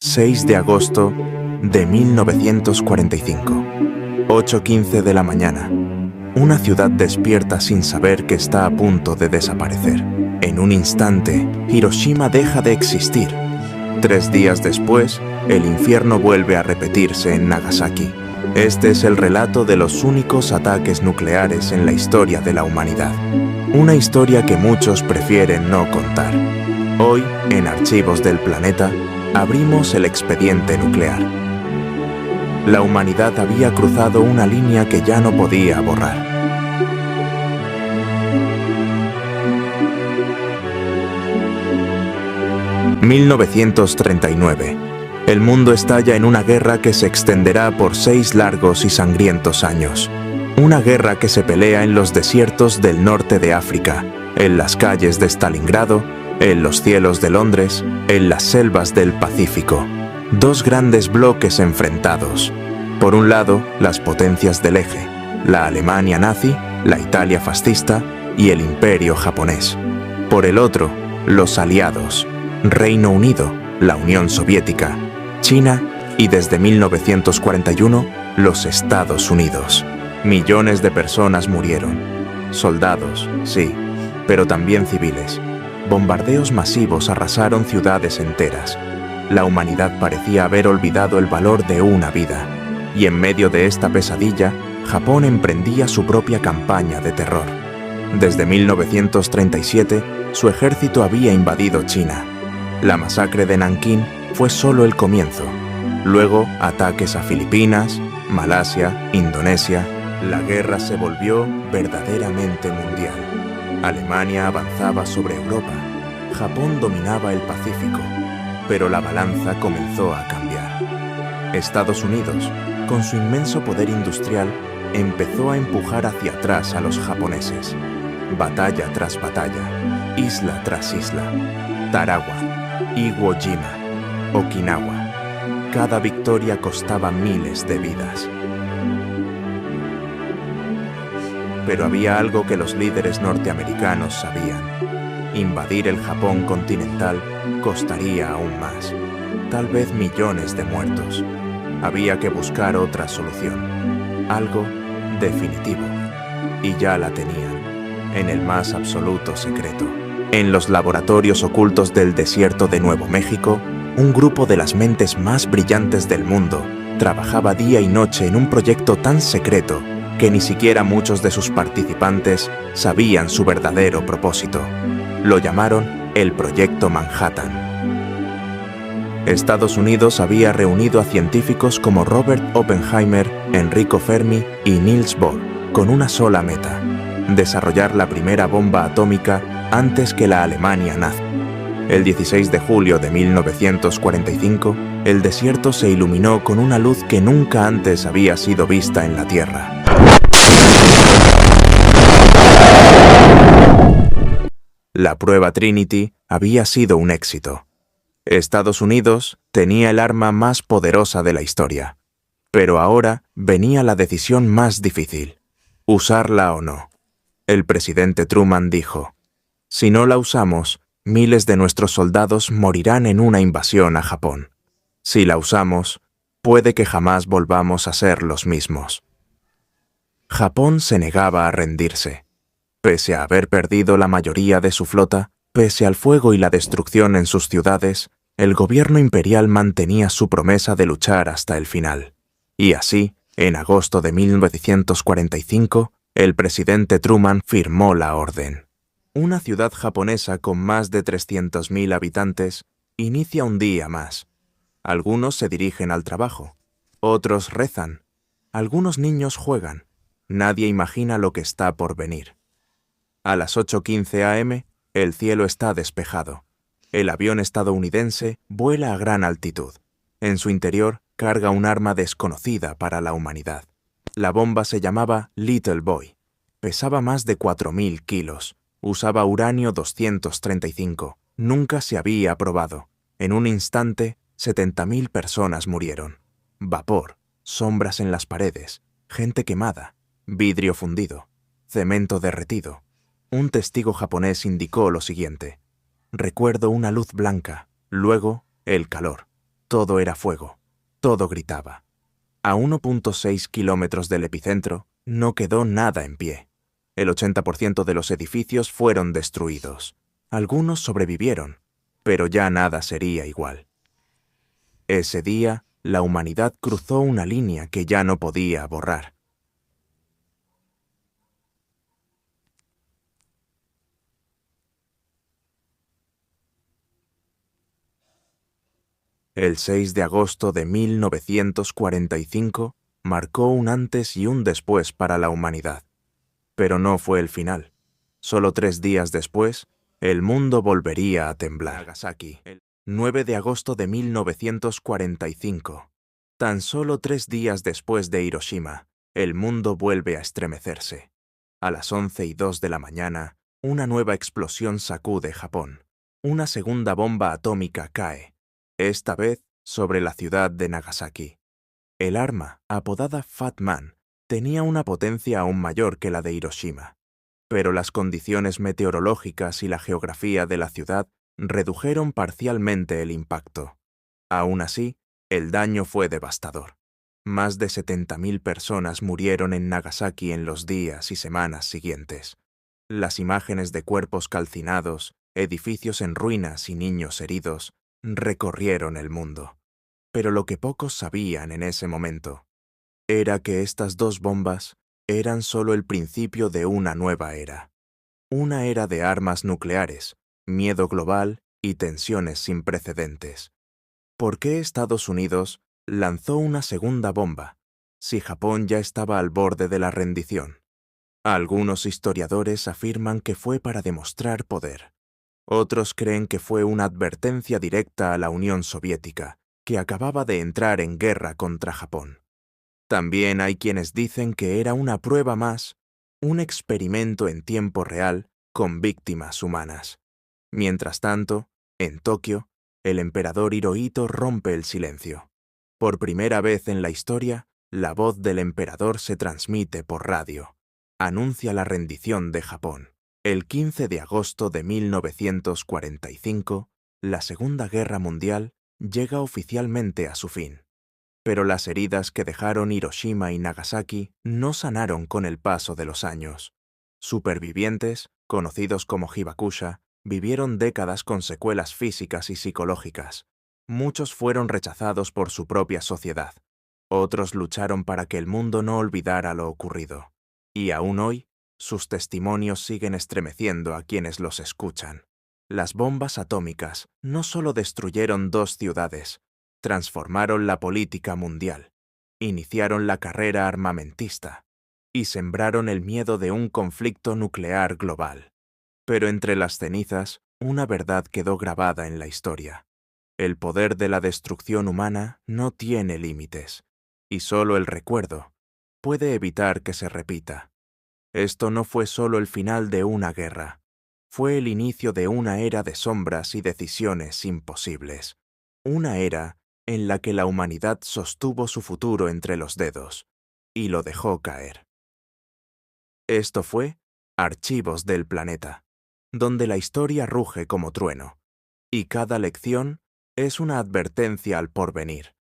6 de agosto de 1945, 8:15 de la mañana. Una ciudad despierta sin saber que está a punto de desaparecer. En un instante, Hiroshima deja de existir. 3 días después, el infierno vuelve a repetirse en Nagasaki. Este es el relato de los únicos ataques nucleares en la historia de la humanidad. Una historia que muchos prefieren no contar. Hoy, en Archivos del Planeta, abrimos el expediente nuclear. La humanidad había cruzado una línea que ya no podía borrar. ...1939... El mundo estalla en una guerra que se extenderá por 6 largos y sangrientos años. Una guerra que se pelea en los desiertos del norte de África, en las calles de Stalingrado, en los cielos de Londres, en las selvas del Pacífico. 2 grandes bloques enfrentados. Por un lado, las potencias del eje, la Alemania nazi, la Italia fascista y el Imperio japonés. Por el otro, los aliados, Reino Unido, la Unión Soviética, China y desde 1941, los Estados Unidos. Millones de personas murieron. Soldados, sí, pero también civiles. Bombardeos masivos arrasaron ciudades enteras. La humanidad parecía haber olvidado el valor de una vida. Y en medio de esta pesadilla, Japón emprendía su propia campaña de terror. Desde 1937, su ejército había invadido China. La masacre de Nankín fue solo el comienzo. Luego, ataques a Filipinas, Malasia, Indonesia. La guerra se volvió verdaderamente mundial. Alemania avanzaba sobre Europa. Japón dominaba el Pacífico. Pero la balanza comenzó a cambiar. Estados Unidos, con su inmenso poder industrial, empezó a empujar hacia atrás a los japoneses. Batalla tras batalla, isla tras isla. Tarawa, Iwo Jima, Okinawa. Cada victoria costaba miles de vidas. Pero había algo que los líderes norteamericanos sabían. Invadir el Japón continental costaría aún más. Tal vez millones de muertos. Había que buscar otra solución. Algo definitivo. Y ya la tenían. En el más absoluto secreto. En los laboratorios ocultos del desierto de Nuevo México, un grupo de las mentes más brillantes del mundo trabajaba día y noche en un proyecto tan secreto que ni siquiera muchos de sus participantes sabían su verdadero propósito. Lo llamaron el Proyecto Manhattan. Estados Unidos había reunido a científicos como Robert Oppenheimer, Enrico Fermi y Niels Bohr con una sola meta: desarrollar la primera bomba atómica antes que la Alemania nazi. El 16 de julio de 1945, el desierto se iluminó con una luz que nunca antes había sido vista en la Tierra. La prueba Trinity había sido un éxito. Estados Unidos tenía el arma más poderosa de la historia. Pero ahora venía la decisión más difícil: usarla o no. El presidente Truman dijo: si no la usamos, miles de nuestros soldados morirán en una invasión a Japón. Si la usamos, puede que jamás volvamos a ser los mismos. Japón se negaba a rendirse. Pese a haber perdido la mayoría de su flota, pese al fuego y la destrucción en sus ciudades, el gobierno imperial mantenía su promesa de luchar hasta el final. Y así, en agosto de 1945, el presidente Truman firmó la orden. Una ciudad japonesa con más de 300.000 habitantes inicia un día más. Algunos se dirigen al trabajo, otros rezan, algunos niños juegan. Nadie imagina lo que está por venir. A las 8:15 am, el cielo está despejado. El avión estadounidense vuela a gran altitud. En su interior carga un arma desconocida para la humanidad. La bomba se llamaba Little Boy. Pesaba más de 4.000 kilos. Usaba uranio 235. Nunca se había probado. En un instante, 70.000 personas murieron. Vapor, sombras en las paredes, gente quemada, vidrio fundido, cemento derretido. Un testigo japonés indicó lo siguiente: recuerdo una luz blanca, luego el calor. Todo era fuego, todo gritaba. A 1,6 kilómetros del epicentro no quedó nada en pie. El 80% de los edificios fueron destruidos. Algunos sobrevivieron, pero ya nada sería igual. Ese día, la humanidad cruzó una línea que ya no podía borrar. El 6 de agosto de 1945 marcó un antes y un después para la humanidad. Pero no fue el final. Solo 3 días después, el mundo volvería a temblar. Nagasaki, el 9 de agosto de 1945. Tan solo 3 días después de Hiroshima, el mundo vuelve a estremecerse. A las 11:02 de la mañana, una nueva explosión sacude Japón. Una segunda bomba atómica cae, esta vez sobre la ciudad de Nagasaki. El arma, apodada Fat Man, tenía una potencia aún mayor que la de Hiroshima, pero las condiciones meteorológicas y la geografía de la ciudad redujeron parcialmente el impacto. Aún así, el daño fue devastador. Más de 70.000 personas murieron en Nagasaki en los días y semanas siguientes. Las imágenes de cuerpos calcinados, edificios en ruinas y niños heridos recorrieron el mundo. Pero lo que pocos sabían en ese momento era que estas dos bombas eran solo el principio de una nueva era. Una era de armas nucleares, miedo global y tensiones sin precedentes. ¿Por qué Estados Unidos lanzó una segunda bomba si Japón ya estaba al borde de la rendición? Algunos historiadores afirman que fue para demostrar poder. Otros creen que fue una advertencia directa a la Unión Soviética, que acababa de entrar en guerra contra Japón. También hay quienes dicen que era una prueba más, un experimento en tiempo real con víctimas humanas. Mientras tanto, en Tokio, el emperador Hirohito rompe el silencio. Por primera vez en la historia, la voz del emperador se transmite por radio. Anuncia la rendición de Japón. El 15 de agosto de 1945, la Segunda Guerra Mundial llega oficialmente a su fin. Pero las heridas que dejaron Hiroshima y Nagasaki no sanaron con el paso de los años. Supervivientes, conocidos como hibakusha, vivieron décadas con secuelas físicas y psicológicas. Muchos fueron rechazados por su propia sociedad. Otros lucharon para que el mundo no olvidara lo ocurrido. Y aún hoy, sus testimonios siguen estremeciendo a quienes los escuchan. Las bombas atómicas no solo destruyeron 2 ciudades, transformaron la política mundial, iniciaron la carrera armamentista y sembraron el miedo de un conflicto nuclear global. Pero entre las cenizas, una verdad quedó grabada en la historia. El poder de la destrucción humana no tiene límites, y solo el recuerdo puede evitar que se repita. Esto no fue solo el final de una guerra, fue el inicio de una era de sombras y decisiones imposibles. Una era en la que la humanidad sostuvo su futuro entre los dedos y lo dejó caer. Esto fue Archivos del Planeta, donde la historia ruge como trueno, y cada lección es una advertencia al porvenir.